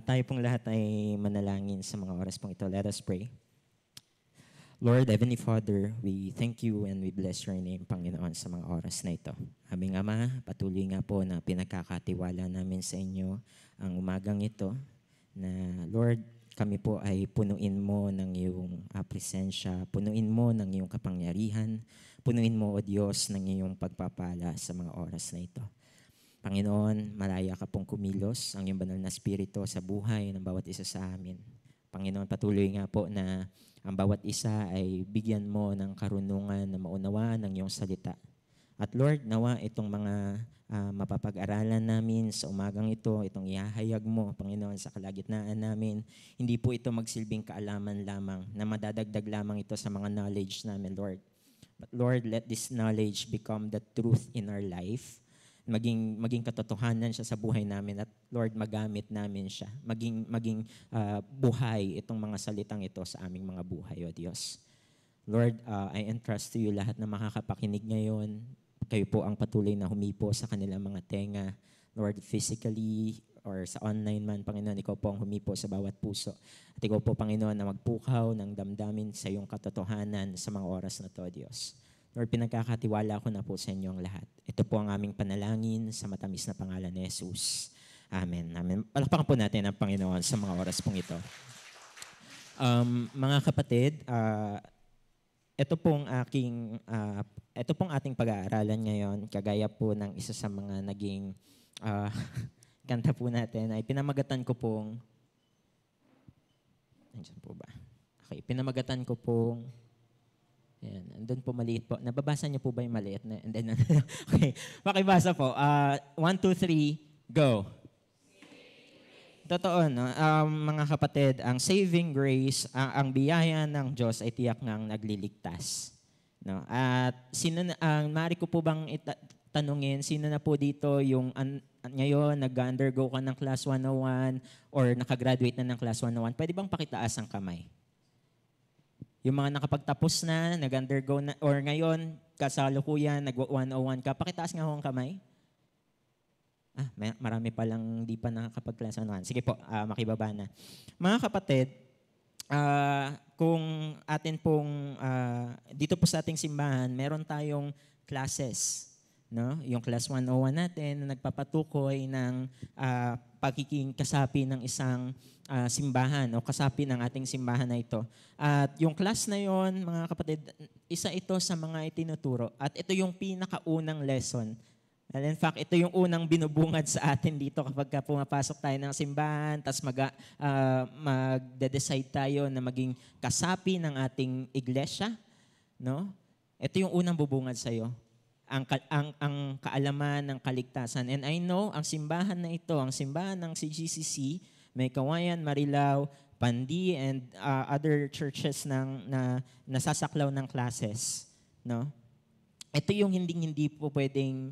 Tayo pong lahat ay manalangin sa mga oras pong ito. Let us pray. Lord, Heavenly Father, we thank you and we bless your name, Panginoon, sa mga oras na ito. Aming Ama, patuloy nga po na pinagkakatiwala namin sa inyo ang umagang ito na, Lord, kami po ay punuin mo ng iyong presensya, punuin mo ng iyong kapangyarihan, punuin mo, O Diyos, ng iyong pagpapala sa mga oras na ito. Panginoon, malaya ka pong kumilos ang iyong banal na spirito sa buhay ng bawat isa sa amin. Panginoon, patuloy nga po na ang bawat isa ay bigyan mo ng karunungan na maunawaan ng iyong salita. At Lord, nawa itong mga mapapag-aralan namin sa umagang ito, itong ihahayag mo, Panginoon, sa kalagitnaan namin, hindi po ito magsilbing kaalaman lamang, na madadagdag lamang ito sa mga knowledge namin, Lord. But Lord, let this knowledge become the truth in our life. Maging katotohanan siya sa buhay namin at Lord, magamit namin siya. Maging buhay itong mga salitang ito sa aming mga buhay, O Diyos. Lord, I entrust to you lahat na makakapakinig ngayon. Kayo po ang patuloy na humipo sa kanilang mga tenga. Lord, physically or sa online man, Panginoon, ikaw po ang humipo sa bawat puso. At ikaw po, Panginoon, na magpukaw ng damdamin sa iyong katotohanan sa mga oras na to, Diyos. Lord, pinagkakatiwala ko na po sa inyo ang lahat. Ito po ang aming panalangin sa matamis na pangalan ni Jesus. Amen. Amen. Palakpakan po natin ang Panginoon sa mga oras pong ito. Mga kapatid, ito pong ating pag-aaralan ngayon, kagaya po ng isa sa mga naging kanta po natin, ay pinamagatan ko pong, nandiyan po ba? Okay, pinamagatan ko pong, ayan, andun po maliit po. Nababasa niyo po ba yung maliit? And then, okay, pakibasa po. 1, 2, 3, go. Totoo, no? Mga kapatid, ang saving grace, ang biyaya ng Diyos ay tiyak ngang nagliligtas. No? At maaari ko po bang tanungin, sino na po dito yung ngayon nag-undergo ka ng Class 101 or nakagraduate na ng Class 101? Pwede bang pakitaas ang kamay? Yung mga nakapagtapos na, nag-undergo na, or ngayon, kasalukuyan, nag-101 ka, pakitaas nga ho ang kamay. Marami palang di pa nakakapag-class 101. Sige po, makibaba na. Mga kapatid, kung atin pong, dito po sa ating simbahan, meron tayong classes. No? Yung Class 101 natin na nagpapatukoy ng pagiging kasapi ng isang simbahan o kasapi ng ating simbahan na ito. At yung class na yon, mga kapatid, isa ito sa mga itinuturo. At ito yung pinakaunang lesson. And in fact, ito yung unang binubungad sa atin dito kapag pumapasok tayo ng simbahan, tapos magde-decide tayo na maging kasapi ng ating iglesia. No? Ito yung unang bubungad sa'yo. Ang kaalaman ng kaligtasan. And I know, ang simbahan na ito, ang simbahan ng CGCC, may Kawayan, Marilao, Pandi, and other churches na nasasaklaw ng classes. No? Ito yung hindi po pwedeng,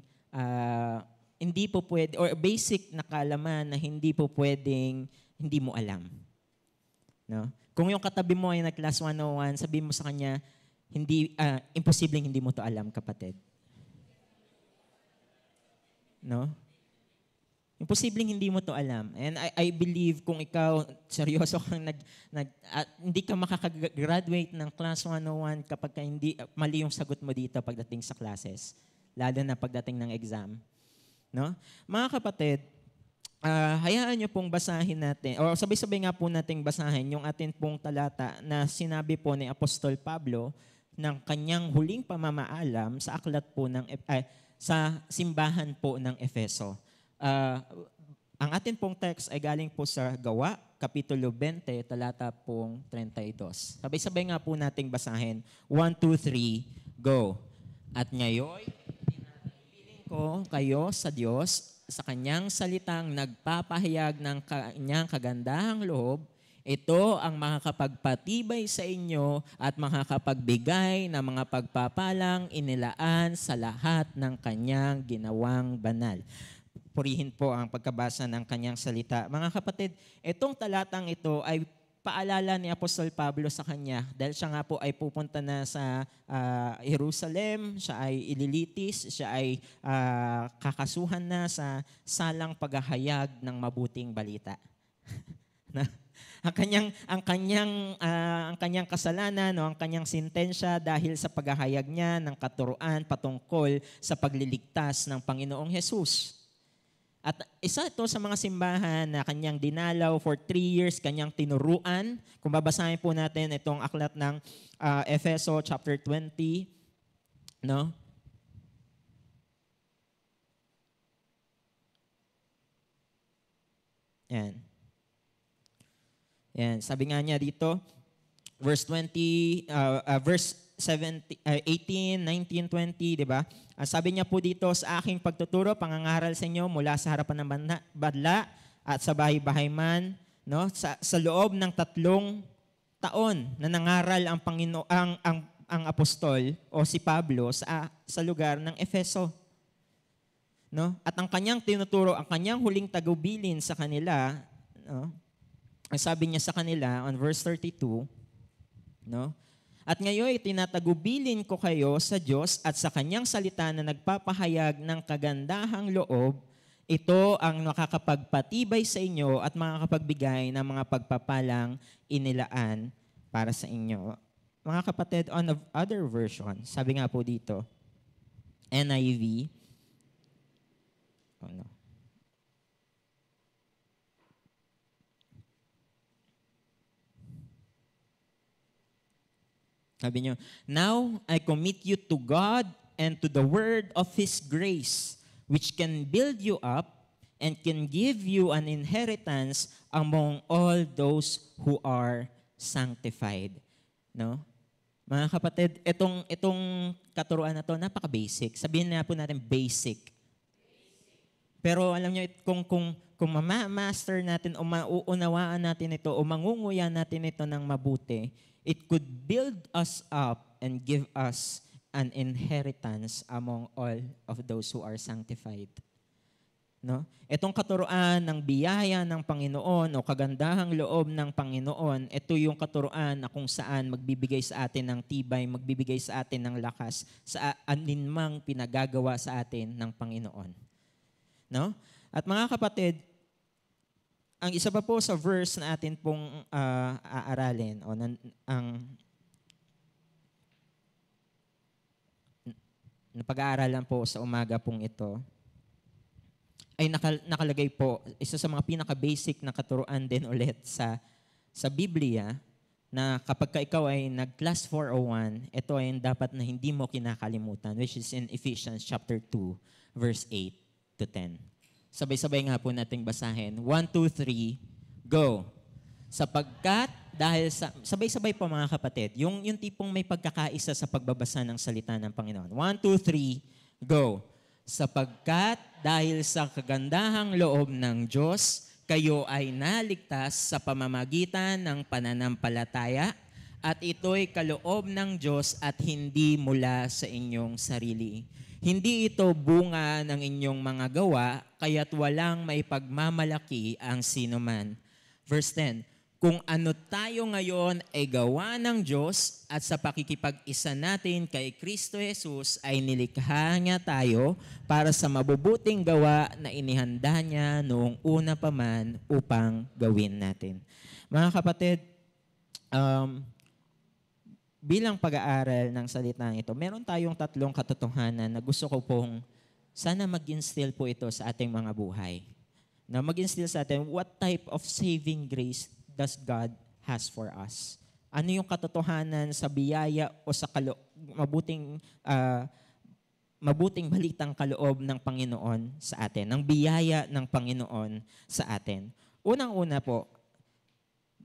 hindi po pwede, or basic na kaalaman na hindi po pwedeng hindi mo alam. No? Kung yung katabi mo ay nag-class 101, sabihin mo sa kanya, imposibleng hindi mo to alam, kapatid. No? Imposibleng hindi mo to alam. And I believe kung ikaw seryoso kang hindi ka makakagraduate ng Class 101 kapag mali yung sagot mo dito pagdating sa classes. Lalo na pagdating ng exam. No? Mga kapatid, hayaan nyo pong basahin natin, o sabay-sabay nga po nating basahin yung atin pong talata na sinabi po ni Apostol Pablo ng kanyang huling pamamaalam sa aklat po sa simbahan po ng Efeso. Ang atin pong text ay galing po sa Gawa, Kapitulo 20, talata pong 32. Sabay-sabay nga po nating basahin. 1, 2, 3, go. At ngayon, pinipiling ko kayo sa Diyos sa kanyang salitang nagpapahayag ng kanyang kagandahang loob. Ito ang makakapagpatibay sa inyo at makakapagbigay ng mga pagpapalang inilaan sa lahat ng kanyang ginawang banal. Purihin po ang pagkabasa ng kanyang salita. Mga kapatid, itong talatang ito ay paalala ni Apostol Pablo sa kanya dahil siya nga po ay pupunta na sa Jerusalem, siya ay ililitis, siya ay kakasuhan na sa salang paghahayag ng mabuting balita. Na ang kanyang kasalanan, no, ang kanyang sentensya dahil sa paghahayag niya ng katuruan patungkol sa pagliligtas ng Panginoong Hesus. At isa ito sa mga simbahan na kanyang dinalaw for 3 years, kanyang tinuruan. Kung babasahin po natin itong aklat ng Efeso chapter 20, no? Yan. Yan, sabi nga niya dito, verse 20, verse 18, 19, 20, di ba? Sabi niya po dito, sa aking pagtuturo, pangangaral sa inyo mula sa harapan ng badla at sa bahay-bahay man, no? Sa loob ng 3 taon na nangaral ang ang apostol o si Pablo sa lugar ng Efeso. No? At ang kanyang tinuturo, ang kanyang huling tagubilin sa kanila, no? Ang sabi niya sa kanila on verse 32, no? At ngayon tinatagubilin ko kayo sa Diyos at sa kanyang salita na nagpapahayag ng kagandahang loob. Ito ang makakapagpatibay sa inyo at makakapagbigay ng mga pagpapalang inilaan para sa inyo. Mga kapatid, on other version, sabi nga po dito, NIV, oh no. Sabi niyo, now I commit you to God and to the word of His grace, which can build you up and can give you an inheritance among all those who are sanctified. No? Mga kapatid, itong katuruan na to, napaka-basic. Sabihin na po natin basic. Pero alam niyo, kung ma-master natin o mauunawaan natin ito o mangunguya natin ito ng mabuti, it could build us up and give us an inheritance among all of those who are sanctified. No? Itong katuruan ng biyaya ng Panginoon o kagandahang loob ng Panginoon, ito yung katuruan na kung saan magbibigay sa atin ng tibay, magbibigay sa atin ng lakas sa aninmang pinagagawa sa atin ng Panginoon. No? At mga kapatid, ang isa pa po sa verse na atin pong aaralin o na pag-aaralan po sa umaga pong ito ay nakalagay po, isa sa mga pinaka-basic na katuruan din ulit sa Biblia na kapag ka ikaw ay nag-class 401, ito ay dapat na hindi mo kinakalimutan, which is in Ephesians chapter 2, verse 8 to 10. Sabay-sabay nga po nating basahin. 1, 2, 3, go. Sapagkat, dahil sa, sabay-sabay po mga kapatid, yung tipong may pagkakaisa sa pagbabasa ng salita ng Panginoon. 1, 2, 3, go. Sapagkat, dahil sa kagandahang loob ng Diyos, kayo ay naligtas sa pamamagitan ng pananampalataya at ito'y kaloob ng Diyos at hindi mula sa inyong sarili. Hindi ito bunga ng inyong mga gawa, kaya't walang may pagmamalaki ang sinuman. Verse 10, kung ano tayo ngayon ay gawa ng Diyos at sa pakikipag-isa natin kay Kristo Jesus ay nilikha niya tayo para sa mabubuting gawa na inihanda niya noong una pa man upang gawin natin. Mga kapatid, bilang pag-aaral ng salitang ito, meron tayong 3 katotohanan na gusto ko pong sana mag-instill po ito sa ating mga buhay. Na mag-instill sa atin, what type of saving grace does God has for us? Ano yung katotohanan sa biyaya o sa mabuting balitang kaloob ng Panginoon sa atin, ng biyaya ng Panginoon sa atin? Unang-una po,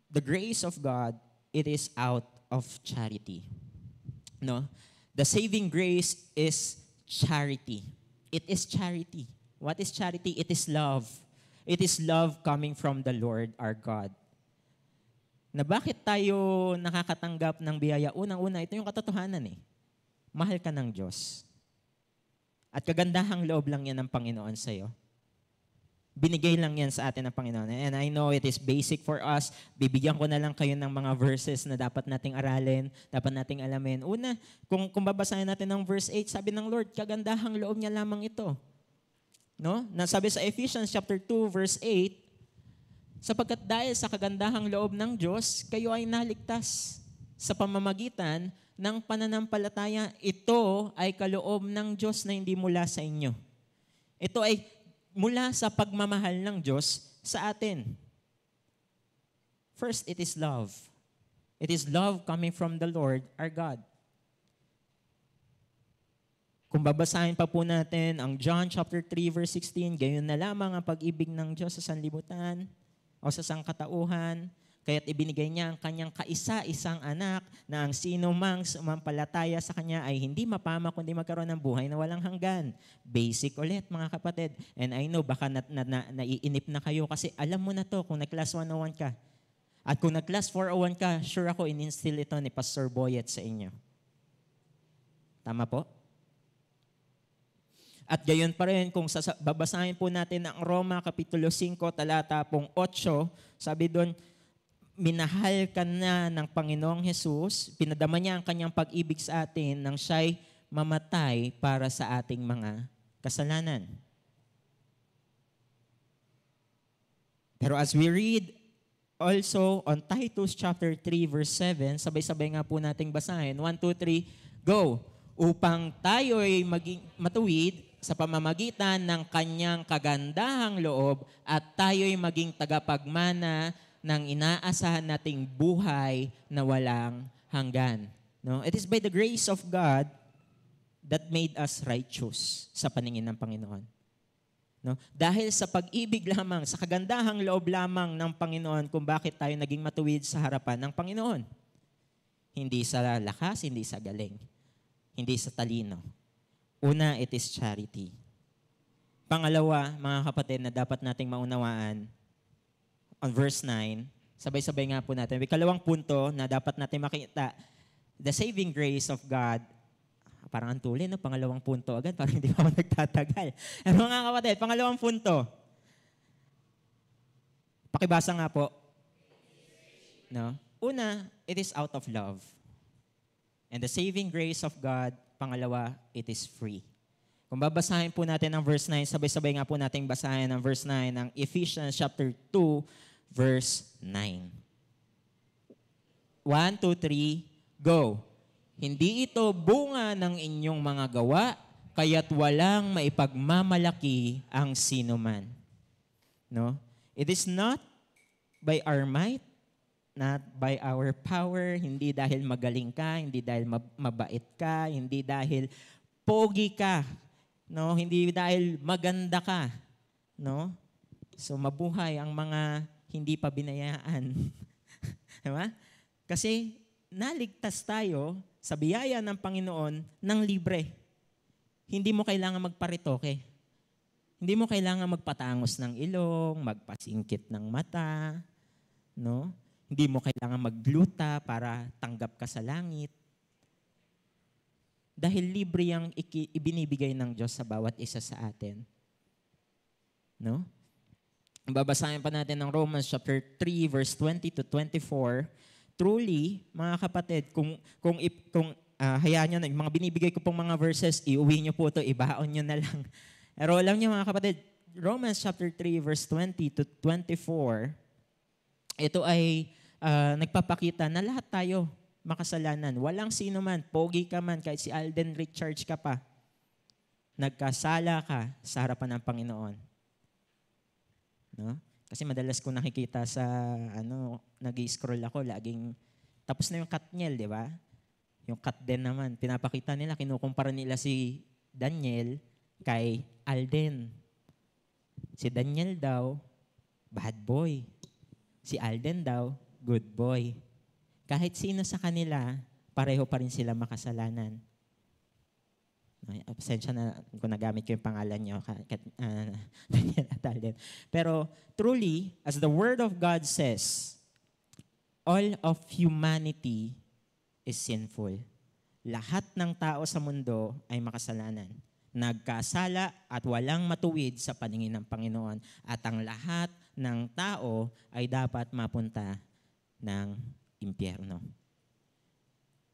the grace of God, it is out of charity. No? The saving grace is charity. It is charity. What is charity? It is love. It is love coming from the Lord our God. Na bakit tayo nakakatanggap ng biyaya? Unang-una, ito yung katotohanan eh. Mahal ka ng Diyos. At kagandahang loob lang yan ng Panginoon sa'yo. Binigay lang yan sa atin ng Panginoon. And I know it is basic for us. Bibigyan ko na lang kayo ng mga verses na dapat nating aralin, dapat nating alamin. Una, kung babasahin natin ng verse 8, sabi ng Lord, kagandahang loob niya lamang ito. No? Nasabi sa Ephesians chapter 2, verse 8, Sapagkat dahil sa kagandahang loob ng Diyos, kayo ay naligtas sa pamamagitan ng pananampalataya. Ito ay kaloob ng Diyos na hindi mula sa inyo. Ito ay mula sa pagmamahal ng Diyos sa atin. First, it is love. It is love coming from the Lord, our God. Kung babasahin pa po natin ang John chapter 3 verse 16, gayon na lamang ang pag-ibig ng Diyos sa sanlibutan o sa sangkatauhan, kaya't ibinigay niya ang kanyang kaisa-isang anak na ang sino mang sumampalataya sa kanya ay hindi mapama kundi magkaroon ng buhay na walang hanggan. Basic ulit mga kapatid. And I know baka naiinip na kayo kasi alam mo na to kung nag-class 101 ka. At kung nag-class 401 ka, sure ako in-instill ito ni Pastor Boyet sa inyo. Tama po? At gayon pa rin, kung babasahin po natin ang Roma Kapitulo 5, talata pong 8, sabi doon, minahal ka na ng Panginoong Jesus, pinadama niya ang kanyang pag-ibig sa atin nang siya'y mamatay para sa ating mga kasalanan. Pero as we read also on Titus chapter 3 verse 7, sabay-sabay nga po nating basahin. 1, 2, 3, go! Upang tayo'y maging matuwid sa pamamagitan ng kanyang kagandahang loob at tayo'y maging tagapagmana ng inaasahan nating buhay na walang hanggan. No? It is by the grace of God that made us righteous sa paningin ng Panginoon. No? Dahil sa pag-ibig lamang, sa kagandahang loob lamang ng Panginoon kung bakit tayo naging matuwid sa harapan ng Panginoon. Hindi sa lakas, hindi sa galing, hindi sa talino. Una, it is charity. Pangalawa, mga kapatid, na dapat nating maunawaan, on verse 9, sabay-sabay nga po natin. Ikalawang punto na dapat natin makita, the saving grace of God. Parang antulin, no? Pangalawang punto agad, parang hindi pa ako nagtatagal. Pero mga kapatid, pangalawang punto. Pakibasa nga po. No? Una, it is out of love. And the saving grace of God, pangalawa, it is free. Kung babasahin po natin ang verse 9, sabay-sabay nga po natin basahin ang verse 9 ng Ephesians chapter 2, verse 9. 1, 2, 3, go! Hindi ito bunga ng inyong mga gawa, kaya't walang maipagmamalaki ang sinuman. No? It is not by our might, not by our power, hindi dahil magaling ka, hindi dahil mabait ka, hindi dahil pogi ka, no? Hindi dahil maganda ka, no? So mabuhay ang mga hindi pa binayaan. Diba? Kasi naligtas tayo sa biyaya ng Panginoon ng libre. Hindi mo kailangan magparitoke. Hindi mo kailangan magpatangos ng ilong, magpasingkit ng mata, no? Hindi mo kailangan magluta para tanggap ka sa langit. Dahil libre ang ibinibigay ng Diyos sa bawat isa sa atin. No? Babasahin pa natin ng Romans chapter 3 verse 20 to 24. Truly, mga kapatid, kung hayaan nyo na, yung mga binibigay ko pong mga verses, iuwi nyo po ito, ibaon nyo na lang. Pero alam nyo mga kapatid, Romans chapter 3 verse 20 to 24, ito ay nagpapakita na lahat tayo makasalanan. Walang sino man, pogi ka man, kahit si Alden Richards ka pa, nagkasala ka sa harapan ng Panginoon. No? Kasi madalas ko nakikita sa, nag-i-scroll ako, laging, tapos na yung Katniel, di ba? Yung Katden naman, pinapakita nila, kinukumpara nila si Daniel kay Alden. Si Daniel daw, bad boy. Si Alden daw, good boy. Kahit sino sa kanila, pareho pa rin sila makasalanan. Absensya na kung nagamit ko yung pangalan niyo, Daniel at Alden. Pero truly, as the Word of God says, all of humanity is sinful. Lahat ng tao sa mundo ay makasalanan. Nagkasala at walang matuwid sa paningin ng Panginoon. At ang lahat ng tao ay dapat mapunta ng impyerno.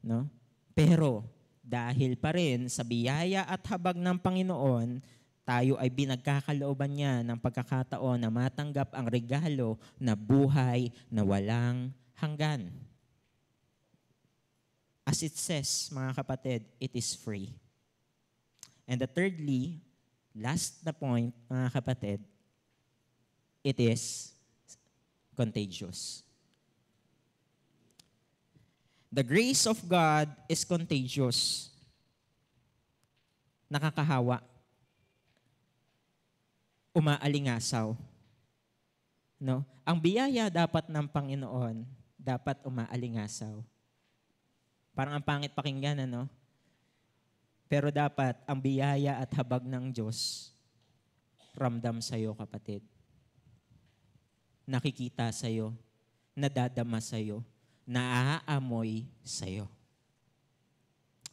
No? Pero dahil pa rin sa biyaya at habag ng Panginoon, tayo ay binagkakalooban niya ng pagkakataon na matanggap ang regalo na buhay na walang hanggan. As it says, mga kapatid, it is free. And thirdly, last na point, mga kapatid, it is contagious. The grace of God is contagious. Nakakahawa. Umaalingasaw. No? Ang biyaya dapat ng Panginoon, dapat umaalingasaw. Parang ang pangit pakinggan, ano? Pero dapat ang biyaya at habag ng Diyos ramdam sa'yo, kapatid. Nakikita sa'yo, nadadama sa'yo, naaamoy sa'yo.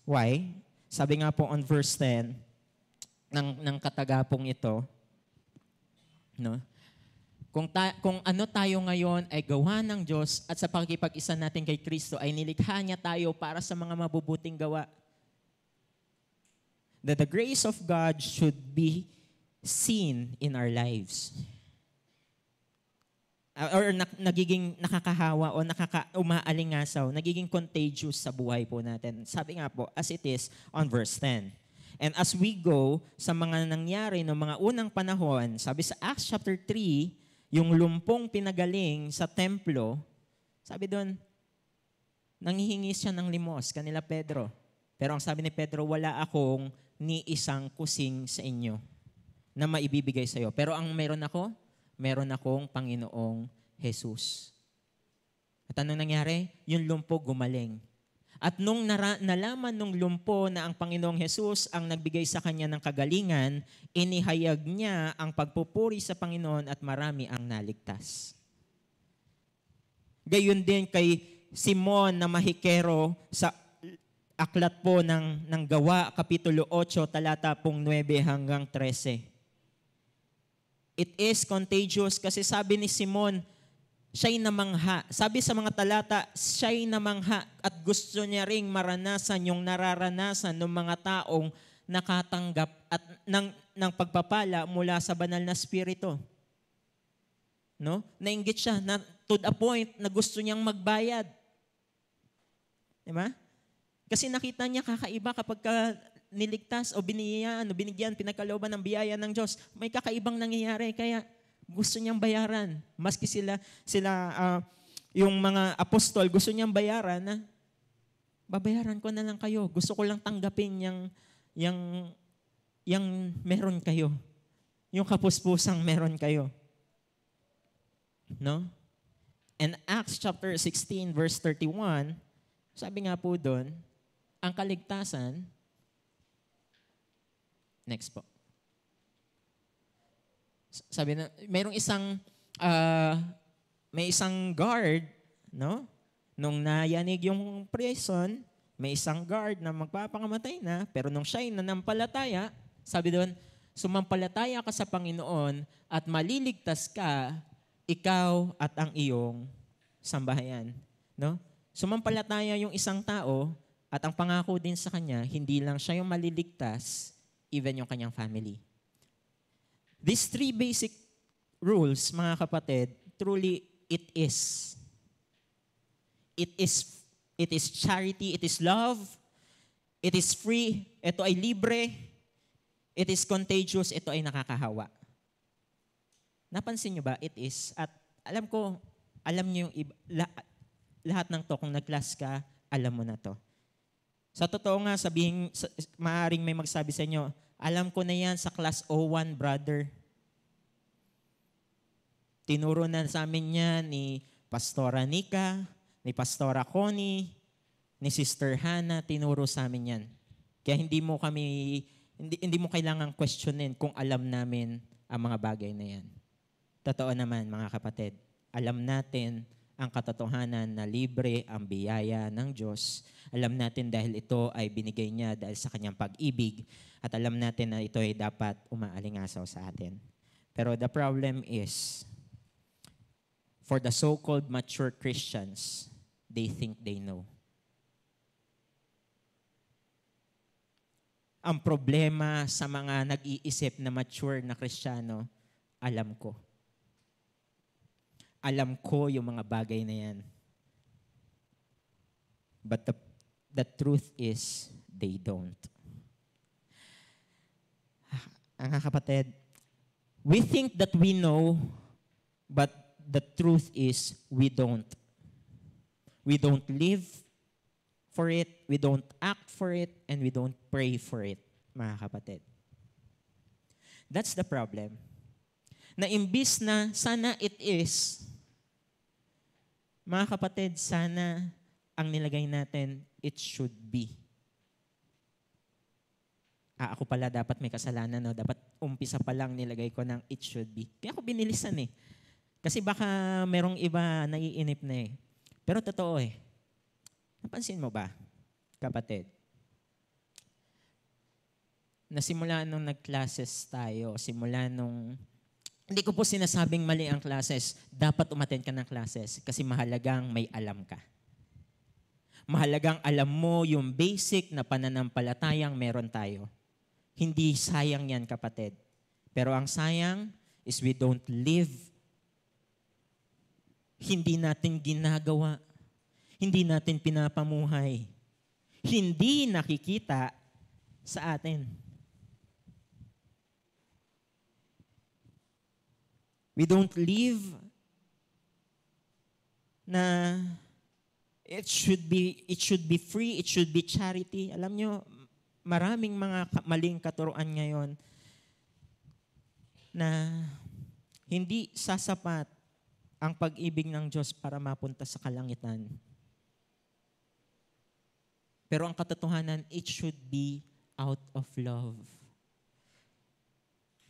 Why? Sabi nga po on verse 10 ng katagapong ito, no? Kung ano tayo ngayon ay gawa ng Diyos at sa pakikipag-isa natin kay Kristo ay nilikha niya tayo para sa mga mabubuting gawa. That the grace of God should be seen in our lives. Or nagiging nakakahawa o umaalingasaw, nagiging contagious sa buhay po natin. Sabi nga po, as it is on verse 10. And as we go sa mga nangyari ng mga unang panahon, sabi sa Acts chapter 3, yung lumpong pinagaling sa templo, sabi doon, nanghihingi siya ng limos, kanila Pedro. Pero ang sabi ni Pedro, wala akong ni isang kusing sa inyo na maibibigay sa iyo. Pero ang meron akong Panginoong Jesus. At anong nangyari? Yung lumpo gumaling. At nung nalaman nung lumpo na ang Panginoong Jesus ang nagbigay sa kanya ng kagalingan, inihayag niya ang pagpupuri sa Panginoon at marami ang naligtas. Gayon din kay Simon na mahikero sa aklat po ng Gawa, Kapitulo 8, talata pong 9 hanggang 13. It is contagious kasi sabi ni Simon, siya'y namangha. Sabi sa mga talata, siya'y namangha at gusto niya ring maranasan yung nararanasan ng mga taong nakatanggap at ng pagpapala mula sa banal na spirito. No? Nainggit siya na to the point na gusto niyang magbayad. Diba? Kasi nakita niya kakaiba kapag niligtas o binigyan, pinagkalooban ng biyaya ng Diyos. May kakaibang nangyayari kaya gusto niyang bayaran. Maski yung mga apostol, gusto niyang bayaran na, babayaran ko na lang kayo. Gusto ko lang tanggapin yung meron kayo. Yung kapuspusang meron kayo. No? And Acts chapter 16 verse 31, sabi nga po doon, ang kaligtasan, next po. Sabi na, may isang guard, no? Nung nayanig yung prison, may isang guard na magpapangamatay na, pero nung siya'y nanampalataya, sabi doon, sumampalataya ka sa Panginoon at maliligtas ka, ikaw at ang iyong sambahayan. No? Sumampalataya yung isang tao at ang pangako din sa kanya, hindi lang siya yung maliligtas, even yung kanyang family. These three basic rules, mga kapatid, truly it is. It is charity, it is love, it is free, ito ay libre, it is contagious, ito ay nakakahawa. Napansin nyo ba? It is. At alam nyo yung lahat ng to, kung nag-class ka, alam mo na to. Sa totoo nga, maaaring may magsabi sa inyo, alam ko na yan sa class 01, brother. Tinuro na sa amin yan ni Pastora Nika, ni Pastora Connie, ni Sister Hannah, tinuro sa amin yan. Kaya hindi mo kailangang questionin kung alam namin ang mga bagay na yan. Totoo naman, mga kapatid. Alam natin ang katotohanan na libre ang biyaya ng Diyos. Alam natin dahil ito ay binigay niya dahil sa kanyang pag-ibig at alam natin na ito ay dapat umaalingasaw sa atin. Pero the problem is, for the so-called mature Christians, they think they know. Ang problema sa mga nag-iisip na mature na Kristiyano, alam ko. Alam ko yung mga bagay na yan. But the truth is, they don't. Mga kapatid, we think that we know, but the truth is, we don't. We don't live for it, we don't act for it, and we don't pray for it, mga kapatid. That's the problem. Na imbis na sana it is, mga kapatid, sana ang nilagay natin, it should be. Ako pala dapat may kasalanan, no? Dapat umpisa pa lang nilagay ko ng it should be. Kaya ako binilisan eh. Kasi baka merong iba naiinip na eh. Pero totoo eh. Napansin mo ba, kapatid? Nasimula nung nag-classes tayo, simula nung, hindi ko po sinasabing mali ang classes, dapat umattend ka ng classes kasi mahalagang may alam ka. Mahalagang alam mo yung basic na pananampalatayang meron tayo. Hindi sayang yan, kapatid. Pero ang sayang is we don't live. Hindi natin ginagawa. Hindi natin pinapamuhay. Hindi nakikita sa atin. We don't live na it should be free, it should be charity. Alam nyo, maraming mga maling katuruan ngayon na hindi sasapat ang pag-ibig ng Diyos para mapunta sa kalangitan. Pero ang katotohanan, it should be out of love.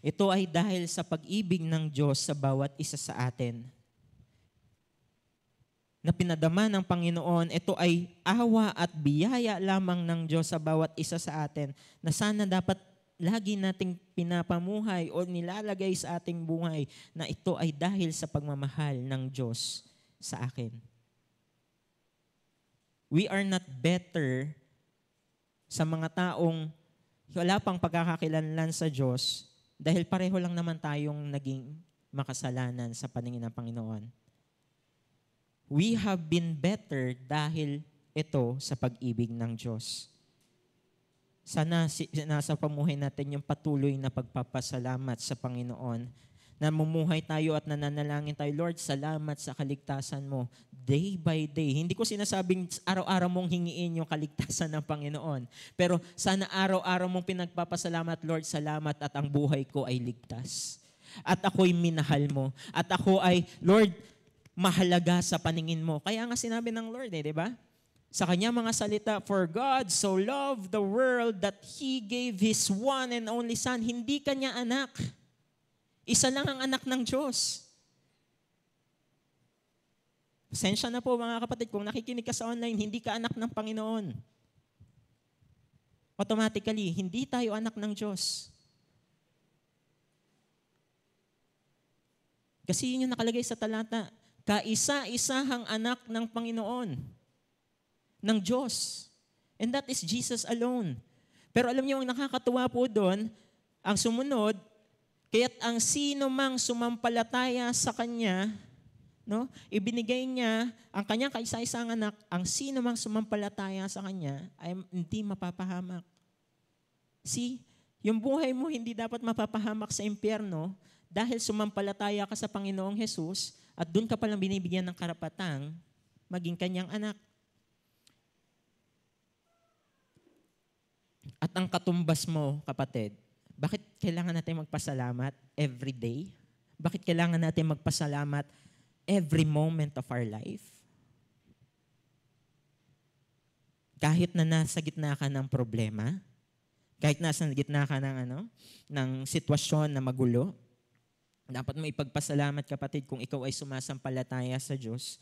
Ito ay dahil sa pag-ibig ng Diyos sa bawat isa sa atin. Na pinadama ng Panginoon, ito ay awa at biyaya lamang ng Diyos sa bawat isa sa atin na sana dapat lagi nating pinapamuhay o nilalagay sa ating buhay na ito ay dahil sa pagmamahal ng Diyos sa akin. We are not better sa mga taong wala pang pagkakakilanlan sa Diyos dahil pareho lang naman tayong naging makasalanan sa paningin ng Panginoon. We have been better dahil ito sa pag-ibig ng Diyos. Sana nasa pamuhay natin yung patuloy na pagpapasalamat sa Panginoon. Namumuhay tayo at nananalangin tayo, Lord, salamat sa kaligtasan mo. Day by day. Hindi ko sinasabing araw-araw mong hingiin yung kaligtasan ng Panginoon. Pero sana araw-araw mong pinagpapasalamat, Lord, salamat at ang buhay ko ay ligtas. At ako'y minahal mo. At ako ay, Lord, mahalaga sa paningin mo. Kaya nga sinabi ng Lord di ba? Sa kanya mga salita, for God so loved the world that He gave His one and only Son. Hindi kanya anak. Isa lang ang anak ng Diyos. Pasensya na po mga kapatid, kung nakikinig ka sa online, hindi ka anak ng Panginoon. Automatically, hindi tayo anak ng Diyos. Kasi yun yung nakalagay sa talata. Kaisa-isahang anak ng Panginoon, ng Diyos. And that is Jesus alone. Pero alam niyo, ang nakakatuwa po doon, ang sumunod, kaya't ang sino mang sumampalataya sa Kanya, no, ibinigay niya ang Kanyang kaisa-isang anak, ang sino mang sumampalataya sa Kanya ay hindi mapapahamak. See, yung buhay mo hindi dapat mapapahamak sa impyerno dahil sumampalataya ka sa Panginoong Jesus at doon ka palang binibigyan ng karapatang maging Kanyang anak. At ang katumbas mo, kapatid, bakit kailangan natin magpasalamat every day? Bakit kailangan natin magpasalamat every moment of our life? Kahit na nasa gitna ka ng problema, kahit nasa gitna ka ng sitwasyon na magulo, dapat mo ipagpasalamat, kapatid, kung ikaw ay sumasampalataya sa Diyos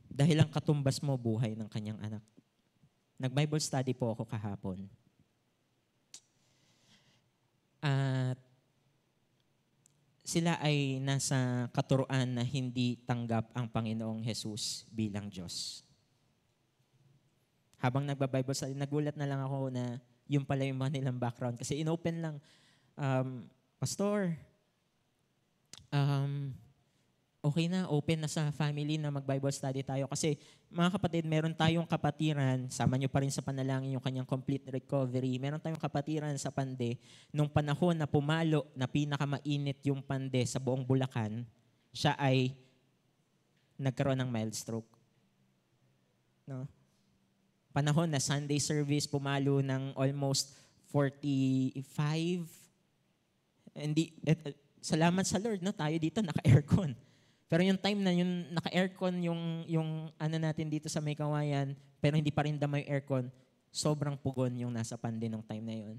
dahil ang katumbas mo buhay ng Kanyang anak. Nag-Bible study po ako kahapon. At sila ay nasa katuruan na hindi tanggap ang Panginoong Jesus bilang Diyos. habang nagba-Bible study, nagulat na lang ako na yung pala yung mga nilang background. Kasi inopen lang, Pastor, okay na, open na sa family na mag-Bible study tayo. Kasi mga kapatid, meron tayong kapatiran, sama nyo pa rin sa panalangin yung kanyang complete recovery. Meron tayong kapatiran sa Pande, nung panahon na pumalo na pinakamainit yung Pande sa buong Bulacan, siya ay nagkaroon ng mild stroke. No? Panahon na Sunday service, pumalo ng almost 45. Salamat sa Lord, no? Tayo dito naka-aircon. Pero yung time na yung naka-aircon yung ano natin dito sa May Kawayan, pero hindi pa rin dama yung aircon, sobrang pugon yung nasa Pande nung time na yun.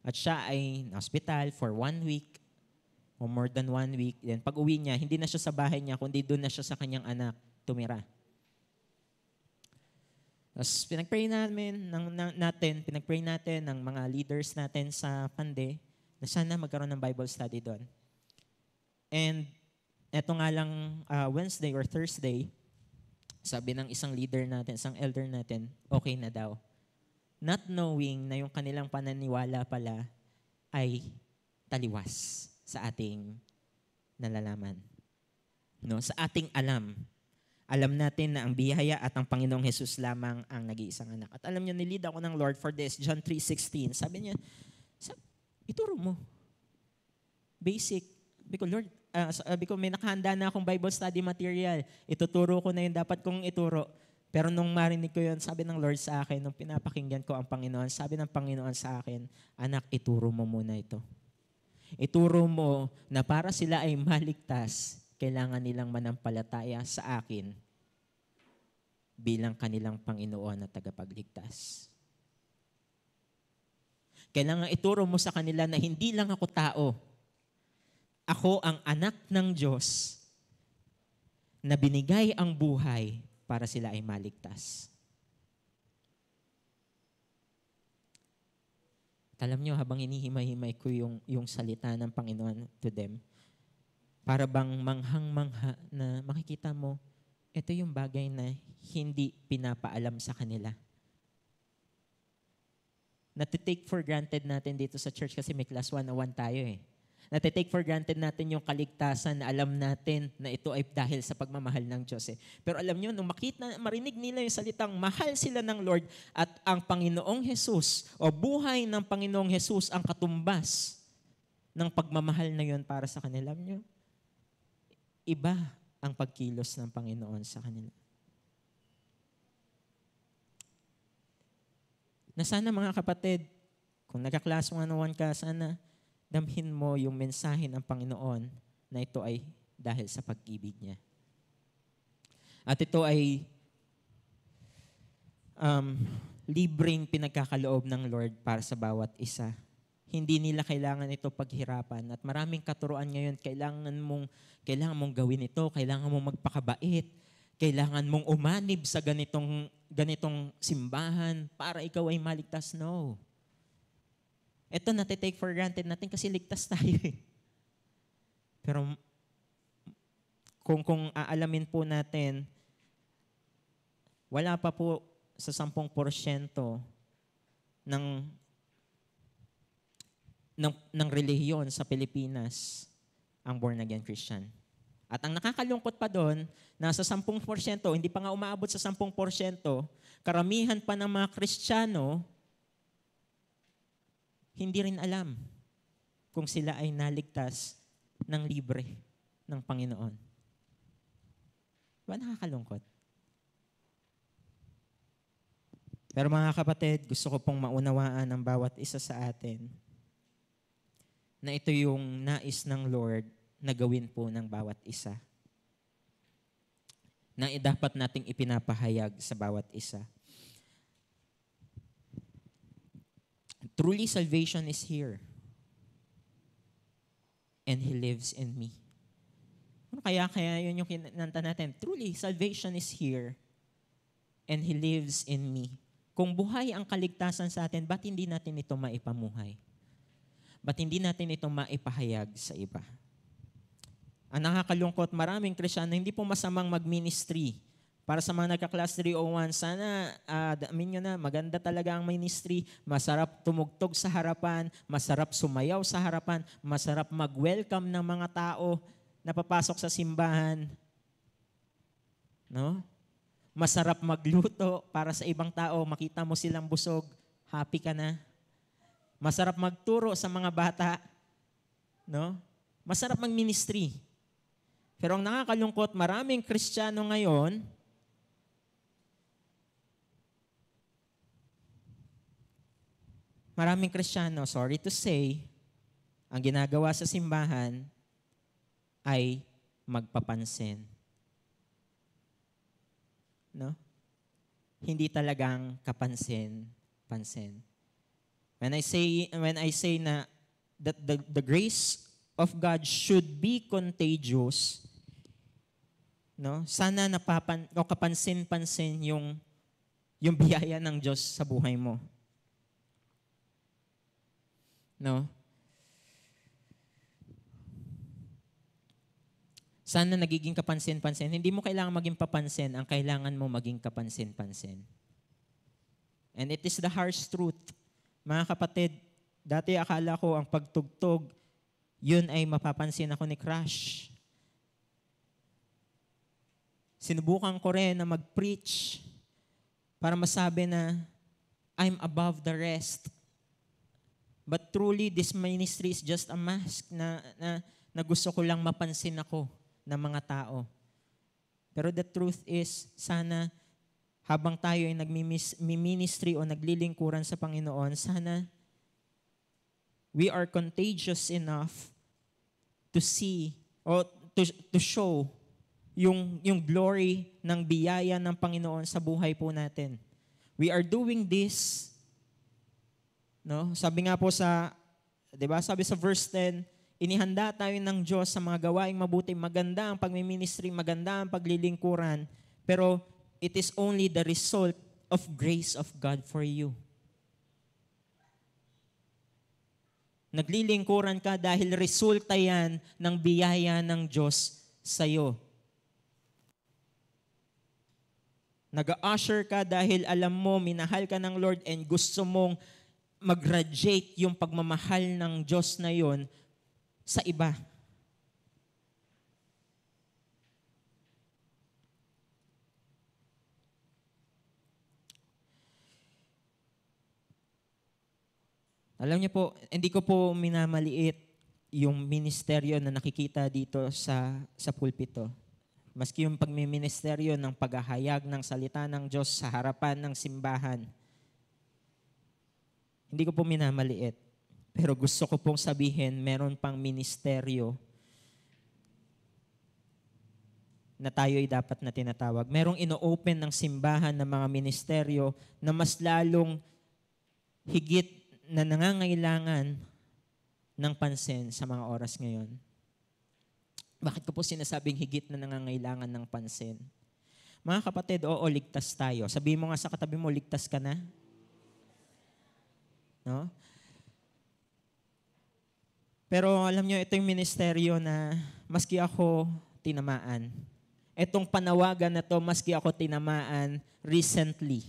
At siya ay na-hospital for 1 week or more than 1 week. Then pag uwi niya, hindi na siya sa bahay niya, kundi doon na siya sa kanyang anak tumira. Tapos pinag-pray natin ng mga leaders natin sa Pande na sana magkaroon ng Bible study doon. And eto nga lang Wednesday or Thursday, sabi ng isang leader natin, isang elder natin, okay na daw. Not knowing na yung kanilang pananiwala pala ay taliwas sa ating nalalaman. No, sa ating alam. Alam natin na ang biyaya at ang Panginoong Jesus lamang ang nag-iisang anak. At alam niyo, nilid ako ng Lord for this, John 3:16. Sabi niya, ituro mo. Basic. Sabi ko, may nakahanda na akong Bible study material. Ituturo ko na yung dapat kong ituro. Pero nung marinig ko yun, sabi ng Lord sa akin, nung pinapakinggan ko ang Panginoon, sabi ng Panginoon sa akin, anak, ituro mo muna ito. Ituro mo na para sila ay maligtas, kailangan nilang manampalataya sa akin bilang kanilang Panginoon at tagapagligtas. Kailangan ituro mo sa kanila na hindi lang ako tao. Ako ang anak ng Diyos na binigay ang buhay para sila ay maligtas. At alam nyo, habang inihimay-himay ko yung salita ng Panginoon to them, para bang manghang-mangha na makikita mo, ito yung bagay na hindi pinapaalam sa kanila. Natitake for granted natin dito sa church kasi may class 101 tayo eh. Natitake for granted natin yung kaligtasan na alam natin na ito ay dahil sa pagmamahal ng Diyos eh. Pero alam nyo, nung marinig nila yung salitang mahal sila ng Lord at ang Panginoong Jesus o buhay ng Panginoong Jesus ang katumbas ng pagmamahal na yun para sa kanila. Alam nyo, iba ang pagkilos ng Panginoon sa kanila. Na sana mga kapatid, kung nagka-class 101 ka, sana damhin mo yung mensahe ng Panginoon na ito ay dahil sa pag-ibig niya. At ito ay libreng pinagkakaloob ng Lord para sa bawat isa. Hindi nila kailangan ito paghirapan. At maraming katuruan ngayon, kailangan mong gawin ito, kailangan mong magpakabait, kailangan mong umanib sa ganitong simbahan para ikaw ay maligtas. No. Ito natitake for granted natin kasi ligtas tayo eh. Pero kung aalamin po natin, wala pa po sa 10% ng relihiyon sa Pilipinas ang born-again Christian. At ang nakakalungkot pa doon, nasa 10%, hindi pa nga umaabot sa 10%, karamihan pa ng mga Kristiyano, hindi rin alam kung sila ay naligtas ng libre ng Panginoon. Diba nakakalungkot? Pero mga kapatid, gusto ko pong maunawaan ang bawat isa sa atin na ito yung nais ng Lord na gawin po ng bawat isa. Na dapat nating ipinapahayag sa bawat isa. Truly, salvation is here. And He lives in me. Kaya yun yung kinanta natin. Truly, salvation is here. And He lives in me. Kung buhay ang kaligtasan sa atin, ba't hindi natin ito maipamuhay? Ba't hindi natin ito maipahayag sa iba? Ang nakakalungkot, maraming Kristiyano, hindi po masamang mag-ministry Para sa mga nagka-class 301, sana amin nyo na, maganda talaga ang ministry, masarap tumugtog sa harapan, masarap sumayaw sa harapan, masarap mag-welcome ng mga tao na papasok sa simbahan. No? Masarap magluto para sa ibang tao, makita mo silang busog, happy ka na. Masarap magturo sa mga bata. No? Masarap mag-ministry. Pero ang nakakalungkot, maraming Kristiyano ngayon, sorry to say, ang ginagawa sa simbahan ay magpapansin. No? Hindi talagang kapansin-pansin. When I say na that the grace of God should be contagious, no? Sana kapansin-pansin yung biyaya ng Diyos sa buhay mo. No? Sana nagiging kapansin-pansin. Hindi mo kailangan maging papansin, ang kailangan mo maging kapansin-pansin. And it is the harsh truth. Mga kapatid, dati akala ko ang pagtugtog, yun ay mapapansin ako ni crush. Sinubukan ko rin na mag-preach para masabi na I'm above the rest. But truly, this ministry is just a mask na gusto ko lang mapansin ako ng mga tao. Pero the truth is, sana habang tayo ay nag-ministry o naglilingkuran sa Panginoon, sana we are contagious enough to see o to show yung glory ng biyaya ng Panginoon sa buhay po natin. We are doing this, no? Sabi nga po sabi sa verse 10, inihanda tayo ng Diyos sa mga gawaing mabuti, maganda ang pagmiministry, maganda ang paglilingkuran, pero it is only the result of grace of God for you. Naglilingkuran ka dahil resulta yan ng biyaya ng Diyos sa'yo. Nag-usher ka dahil alam mo, minahal ka ng Lord and gusto mong mag-radiate yung pagmamahal ng Diyos na yon sa iba. Alam niyo po, hindi ko po minamaliit yung ministeryo na nakikita dito sa pulpito. Maski yung pagmiministeryo ng paghahayag ng salita ng Diyos sa harapan ng simbahan. Hindi ko po minamaliit. Pero gusto ko pong sabihin, meron pang ministeryo na tayo ay dapat na tinatawag. Merong ino-open ng simbahan ng mga ministeryo na mas lalong higit na nangangailangan ng pansin sa mga oras ngayon. Bakit ko po sinasabing higit na nangangailangan ng pansin? Mga kapatid, oo, ligtas tayo. Sabihin mo nga sa katabi mo, ligtas ka na. No? Pero alam nyo, ito yung ministeryo na maski ako tinamaan. Itong panawagan na to, maski ako tinamaan recently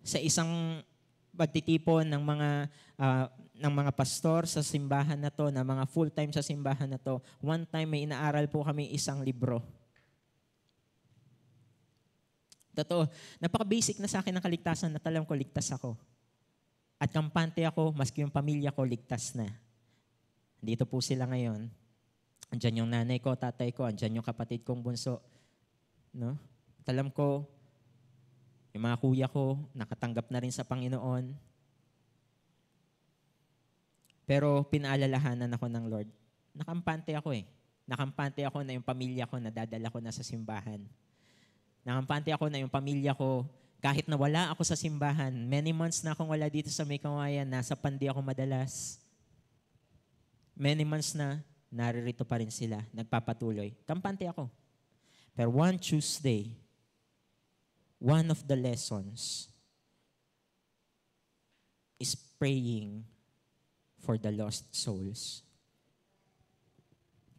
sa isang pagtitipon ng mga pastor sa simbahan na to, na mga full-time sa simbahan na to. One time may inaaral po kami isang libro. Totoo, napaka-basic na sa akin ng kaligtasan at alam ko ligtas ako. At kampante ako, maski yung pamilya ko ligtas na. Dito po sila ngayon. Andyan yung nanay ko, tatay ko, andyan yung kapatid kong bunso. No? At alam ko, yung mga kuya ko, nakatanggap na rin sa Panginoon. Pero pinaalalahanan ako ng Lord. Nakampante ako eh. Nakampante ako na yung pamilya ko nadadala ko na sa simbahan. Nakampante ako na yung pamilya ko, kahit na wala ako sa simbahan, many months na akong wala dito sa May Kawayan, nasa Pandi ako madalas. Many months na, naririto pa rin sila, nagpapatuloy. Kampante ako. Pero one Tuesday, one of the lessons is praying for the lost souls.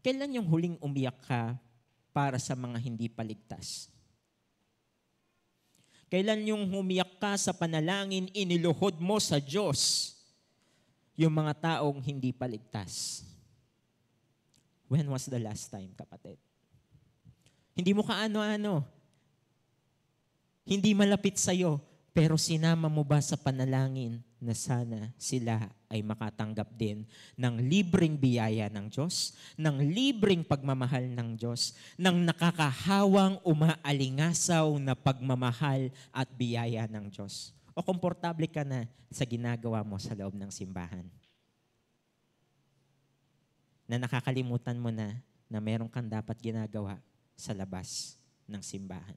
Kailan yung huling umiyak ka para sa mga hindi paligtas? Kailan yung humiyak ka sa panalangin, iniluhod mo sa Diyos yung mga taong hindi paligtas? When was the last time, kapatid? Hindi mo kaano-ano. Hindi malapit sa'yo, pero sinama mo ba sa panalangin na sana sila ay makatanggap din ng libreng biyaya ng Diyos, ng libreng pagmamahal ng Diyos, ng nakakahawang umaalingasaw na pagmamahal at biyaya ng Diyos? O komportable ka na sa ginagawa mo sa loob ng simbahan? Na nakakalimutan mo na meron kang dapat ginagawa sa labas ng simbahan.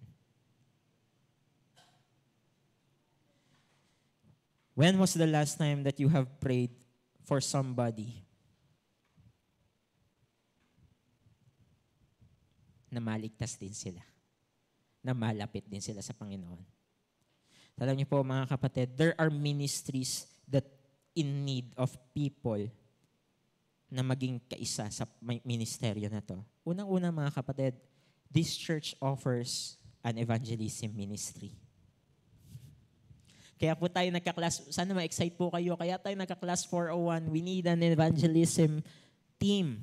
When was the last time that you have prayed for somebody na maligtas din sila, na malapit din sila sa Panginoon? Alam niyo po mga kapatid, there are ministries that in need of people na maging kaisa sa ministeryo na to. Unang-una mga kapatid, this church offers an evangelism ministry. Kaya po tayo nagka-class, sana ma-excite po kayo, kaya tayo nagka-class 401, we need an evangelism team.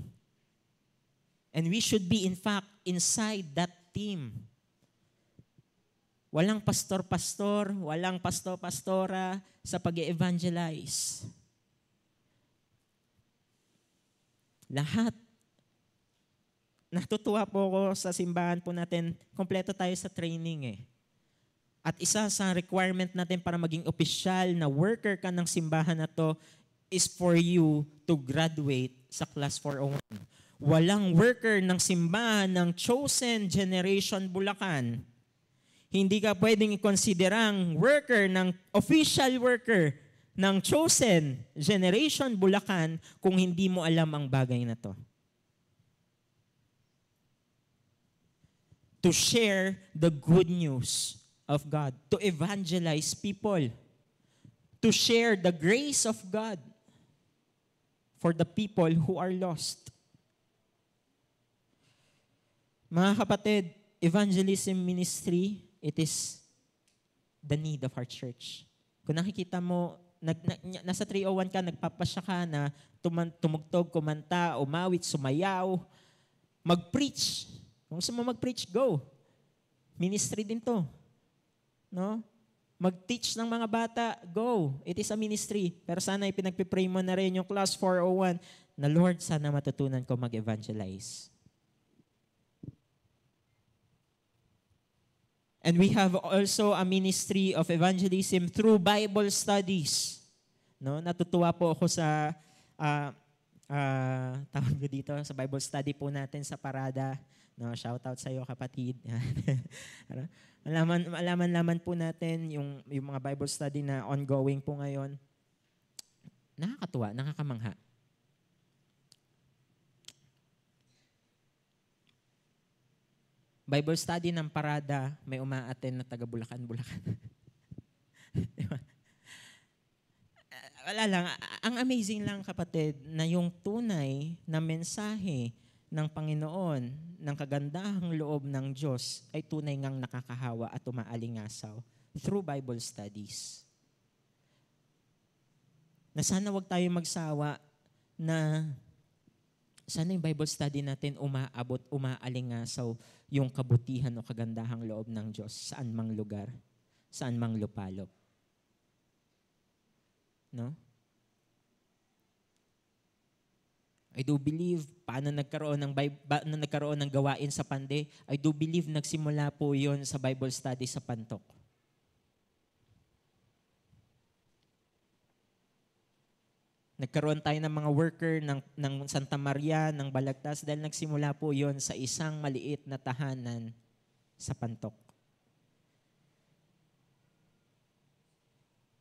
And we should be in fact inside that team. Walang pastor-pastor, walang pastor-pastora sa pag-evangelize. Lahat. Natutuwa po ako sa simbahan po natin, kompleto tayo sa training eh. At isa sa requirement natin para maging opisyal na worker ka ng simbahan na to is for you to graduate sa Class 401. Walang worker ng simbahan ng Chosen Generation Bulacan. Hindi ka pwedeng i-considerang worker ng official worker ng Chosen Generation Bulacan kung hindi mo alam ang bagay na to. To share the good news of God, to evangelize people, to share the grace of God for the people who are lost. Mga kapatid, evangelism ministry, it is the need of our church. Kung nakikita mo, nasa 301 ka, nagpapasya ka na tumugtog, kumanta, umawit, sumayaw, mag-preach. Kung gusto mo mag-preach, go. Ministry din to. No? Mag-teach ng mga bata, go. It is a ministry. Pero sana ipinagpipray mo na rin yung Class 401 na Lord, sana matutunan ko mag-evangelize. And we have also a ministry of evangelism through Bible studies. No? Natutuwa po ako sa tawag ko dito, sa Bible study po natin sa Parada. No, shout out sa iyo kapatid. Malaman po natin yung mga Bible study na ongoing po ngayon. Nakakatuwa, nakakamangha. Bible study ng Parada, may umaattend na taga Bulacan. Diba? Wala lang, ang amazing lang kapatid na yung tunay na mensahe ng Panginoon, ng kagandahang loob ng Diyos ay tunay ngang nakakahawa at umaalingasaw through Bible studies. Na sana wag tayo magsawa na sana yung Bible study natin umaabot, umaalingasaw yung kabutihan o kagandahang loob ng Diyos saan mang lugar, saan mang lupalop. No? I do believe, paano nagkaroon ng gawain sa Pande, I do believe nagsimula po yon sa Bible study sa Pantok. Nagkaroon tayo ng mga worker ng Santa Maria, ng Balagtas, dahil nagsimula po yon sa isang maliit na tahanan sa Pantok.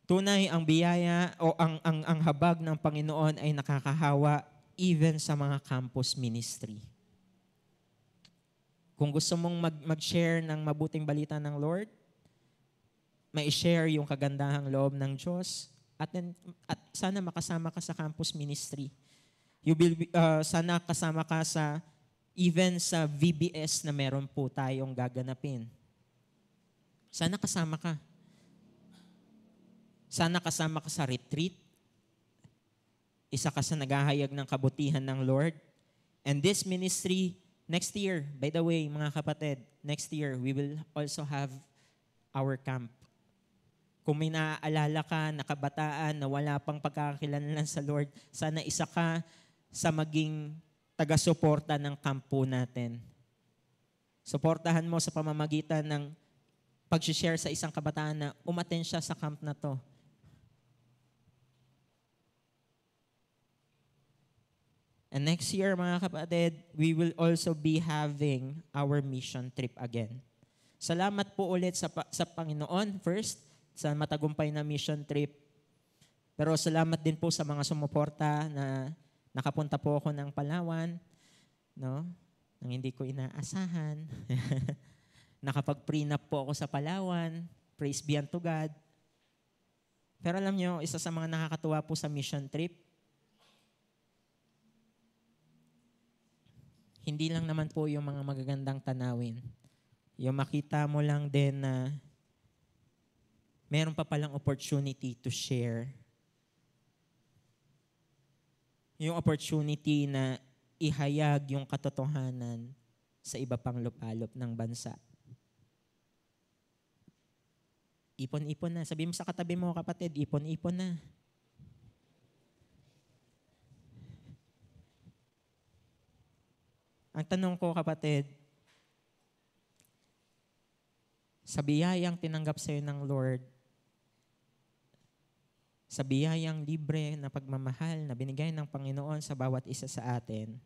Tunay ang biyaya o ang habag ng Panginoon ay nakakahawa even sa mga campus ministry. Kung gusto mong mag-share ng mabuting balita ng Lord, may share yung kagandahang loob ng Diyos, at sana makasama ka sa campus ministry. Sana kasama ka even sa VBS na meron po tayong gaganapin. Sana kasama ka. Sana kasama ka sa retreat. Isa ka sa naghahayag ng kabutihan ng Lord. And this ministry, next year, by the way, mga kapatid, next year, we will also have our camp. Kung may naaalala ka na kabataan na wala pang pagkakakilanlan sa Lord, sana isa ka sa maging taga-suporta ng kampo natin. Suportahan mo sa pamamagitan ng pag-share sa isang kabataan na umattend siya sa camp na to. And next year, mga kapatid, we will also be having our mission trip again. Salamat po ulit sa Panginoon, first, sa matagumpay na mission trip. Pero salamat din po sa mga sumuporta na nakapunta po ako ng Palawan, no? Nang hindi ko inaasahan. Nakapag-prenup po ako sa Palawan. Praise be unto God. Pero alam nyo, isa sa mga nakakatuwa po sa mission trip, hindi lang naman po yung mga magagandang tanawin. Yung makita mo lang din na meron pa palang opportunity to share. Yung opportunity na ihayag yung katotohanan sa iba pang lupalop ng bansa. Ipon-ipon na. Sabi mo sa katabi mo, kapatid, ipon-ipon na. Ang tanong ko, kapatid, sa biyayang tinanggap sa'yo ng Lord, sa biyayang libre na pagmamahal na binigay ng Panginoon sa bawat isa sa atin,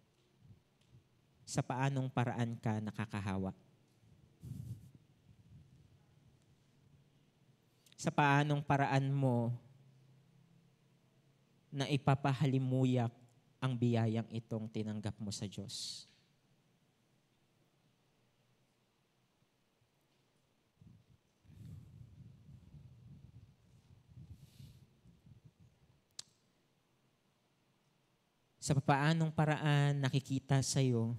sa paanong paraan ka nakakahawa? Sa paanong paraan mo na ipapahalimuyak ang biyayang itong tinanggap mo sa Diyos? Sa paanong paraan nakikita sa'yo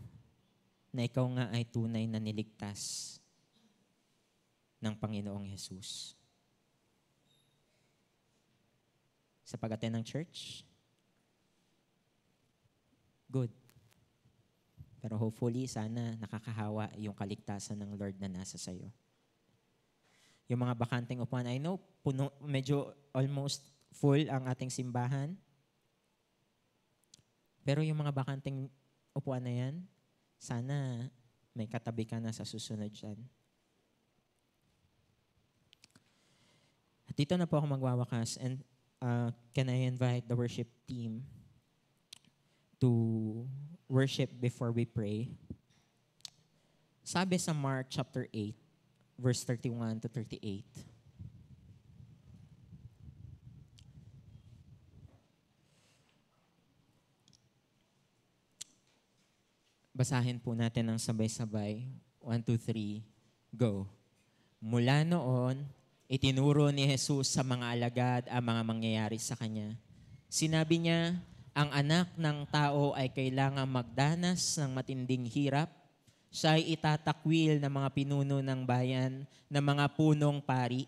na ikaw nga ay tunay na niligtas ng Panginoong Hesus? Sa pag-attend ng church? Good. Pero hopefully, sana nakakahawa yung kaligtasan ng Lord na nasa sa'yo. Yung mga bakanting upuan, I know, puno, medyo almost full ang ating simbahan. Pero yung mga bakanting upuan na yan, sana may katabi ka na sa susunod dyan. At dito na po ako magwawakas. And can I invite the worship team to worship before we pray? Sabi sa Mark chapter 8, verse 31 to 38. Basahin po natin ng sabay-sabay. 1, 2, 3, go. Mula noon, itinuro ni Jesus sa mga alagad ang mga mangyayari sa Kanya. Sinabi niya, ang anak ng tao ay kailangang magdanas ng matinding hirap. Siya ay itatakwil ng mga pinuno ng bayan, ng mga punong pari,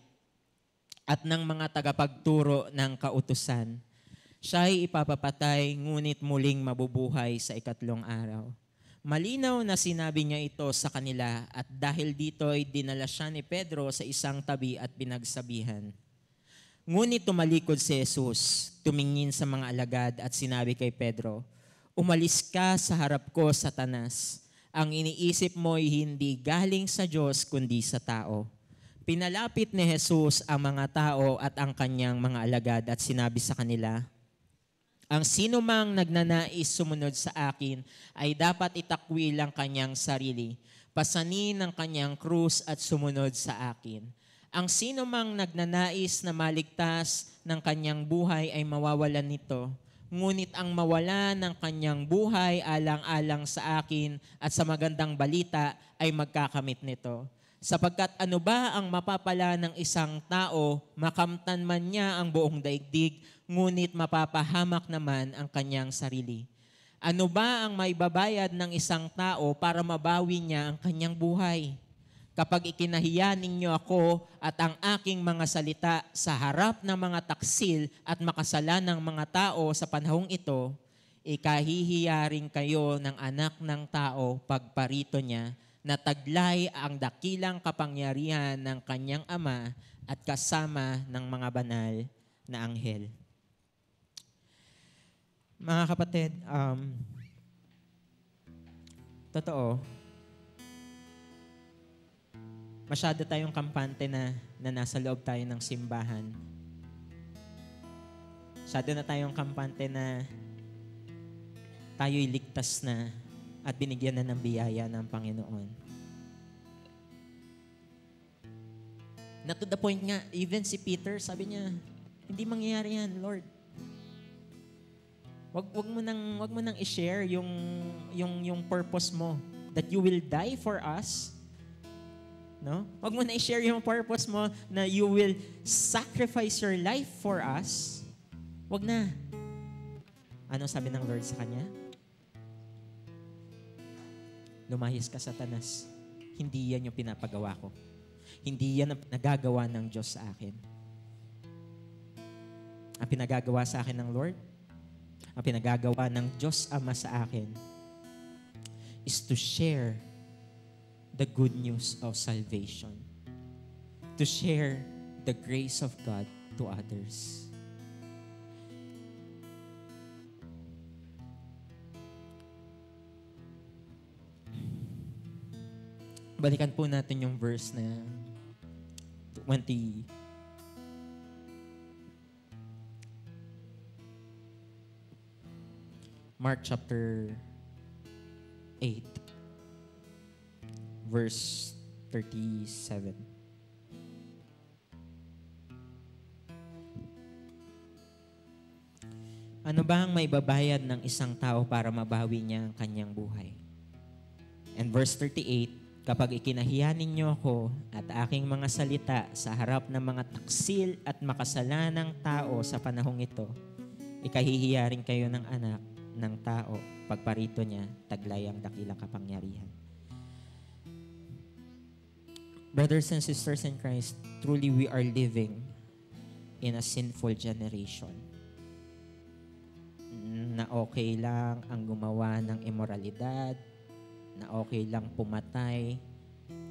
at ng mga tagapagturo ng kautusan. Siya ay ipapapatay, ngunit muling mabubuhay sa ikatlong araw. Malinaw na sinabi niya ito sa kanila at dahil dito ay dinala siya ni Pedro sa isang tabi at pinagsabihan. Ngunit tumalikod si Jesus, tumingin sa mga alagad at sinabi kay Pedro, umalis ka sa harap ko, Satanas. Ang iniisip mo ay hindi galing sa Diyos kundi sa tao. Pinalapit ni Jesus ang mga tao at ang kanyang mga alagad at sinabi sa kanila, ang sino mang nagnanais sumunod sa akin ay dapat itakwil ang kanyang sarili, pasanin ang kanyang krus at sumunod sa akin. Ang sino mang nagnanais na maligtas ng kanyang buhay ay mawawalan nito, ngunit ang mawala ng kanyang buhay alang-alang sa akin at sa magandang balita ay magkakamit nito. Sapagkat ano ba ang mapapala ng isang tao, makamtan man niya ang buong daigdig, ngunit mapapahamak naman ang kanyang sarili. Ano ba ang maibabayad ng isang tao para mabawi niya ang kanyang buhay? kapag ikinahiya ninyo ako at ang aking mga salita sa harap ng mga taksil at makasalanang mga tao sa panahong ito, ikahihiya rin kayo ng anak ng tao pagparito niya na taglay ang dakilang kapangyarihan ng kanyang ama at kasama ng mga banal na anghel. Mga kapatid, totoo, masyado tayong kampante na nasa loob tayo ng simbahan. Masyado na tayong kampante na tayo'y ligtas na at binigyan na ng biyaya ng Panginoon. Na to the point nga, even si Peter, sabi niya, hindi mangyayari yan, Lord. Wag mo nang i-share yung purpose mo that you will die for us. No? Wag mo na i-share yung purpose mo na you will sacrifice your life for us. Wag na. Ano sabi ng Lord sa kanya? Lumayas ka, Satanas. Hindi yan yung pinapagawa ko. Hindi yan ang nagagawa ng Diyos sa akin. Ang pinagagawa sa akin ng Lord, ang pinagagawa ng Diyos Ama sa akin is to share the good news of salvation. To share the grace of God to others. Balikan po natin yung verse na 20. Mark chapter 8, verse 37. Ano ba ang maibabayad ng isang tao para mabawi niya ang kanyang buhay? And verse 38, kapag ikinahiya ninyo ako at aking mga salita sa harap ng mga taksil at makasalanang tao sa panahong ito, ikahihiya rin kayo ng anak ng tao, pagparito niya, taglay ang dakilang kapangyarihan. Brothers and sisters in Christ, truly we are living in a sinful generation. Na okay lang ang gumawa ng immoralidad, na okay lang pumatay,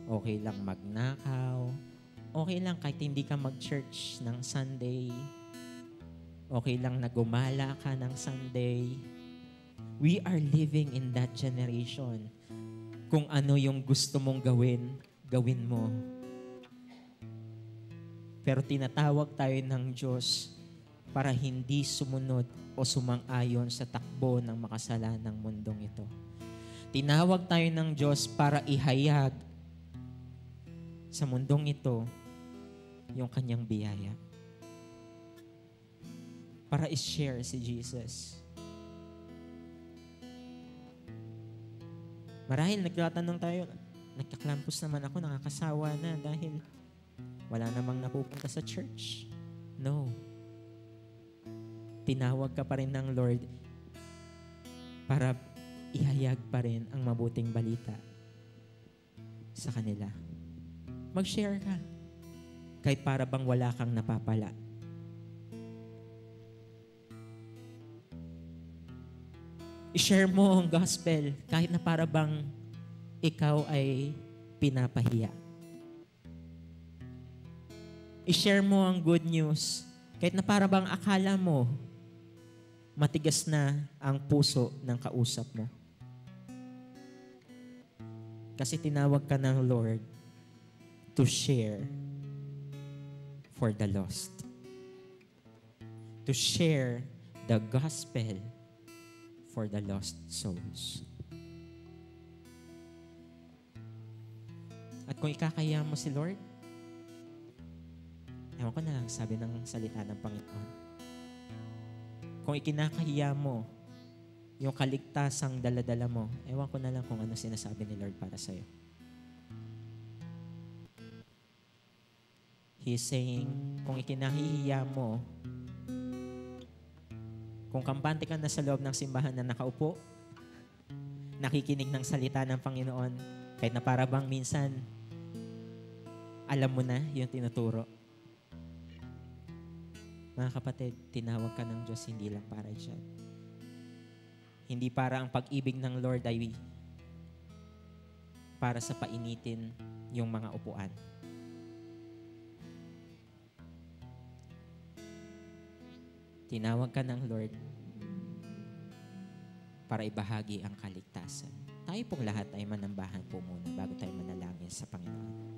okay lang magnakaw, okay lang kahit hindi ka mag-church ng Sunday, okay lang na gumala ka ng Sunday. We are living in that generation. Kung ano yung gusto mong gawin, gawin mo. Pero tinatawag tayo ng Diyos para hindi sumunod o sumang-ayon sa takbo ng makasalanang mundong ito. Tinawag tayo ng Diyos para ihayag sa mundong ito yung kanyang biyaya. Para i-share si Jesus. Marahil nagtatanong tayo, nagkaklampos naman ako, nakakasawa na dahil wala namang napupunta sa church. No. Tinawag ka pa rin ng Lord para ihayag pa rin ang mabuting balita sa kanila. Mag-share ka. Kahit para bang wala kang napapala. I-share mo ang gospel kahit na para bang ikaw ay pinapahiya. I-share mo ang good news kahit na para bang akala mo matigas na ang puso ng kausap mo. Kasi tinawag ka ng Lord to share for the lost. To share the gospel for the lost souls. At kung ikakaya mo si Lord, ewan ko na lang sabi ng salita ng Panginoon. Kung ikinakahiya mo yung kaligtasang daladala mo, ewan ko na lang kung ano sinasabi ni Lord para sa'yo. He's saying, kung ikinahihiya mo, kung kampante ka na sa loob ng simbahan na nakaupo, nakikinig ng salita ng Panginoon, kahit na para bang minsan, alam mo na yung tinuturo. Mga kapatid, tinawag ka ng Diyos hindi lang para dyan. Hindi para ang pag-ibig ng Lord ay para sa painitin yung mga upuan. Tinawag ka ng Lord para ibahagi ang kaligtasan. Tayo pong lahat ay manambahan po muna bago tayo manalangin sa Panginoon.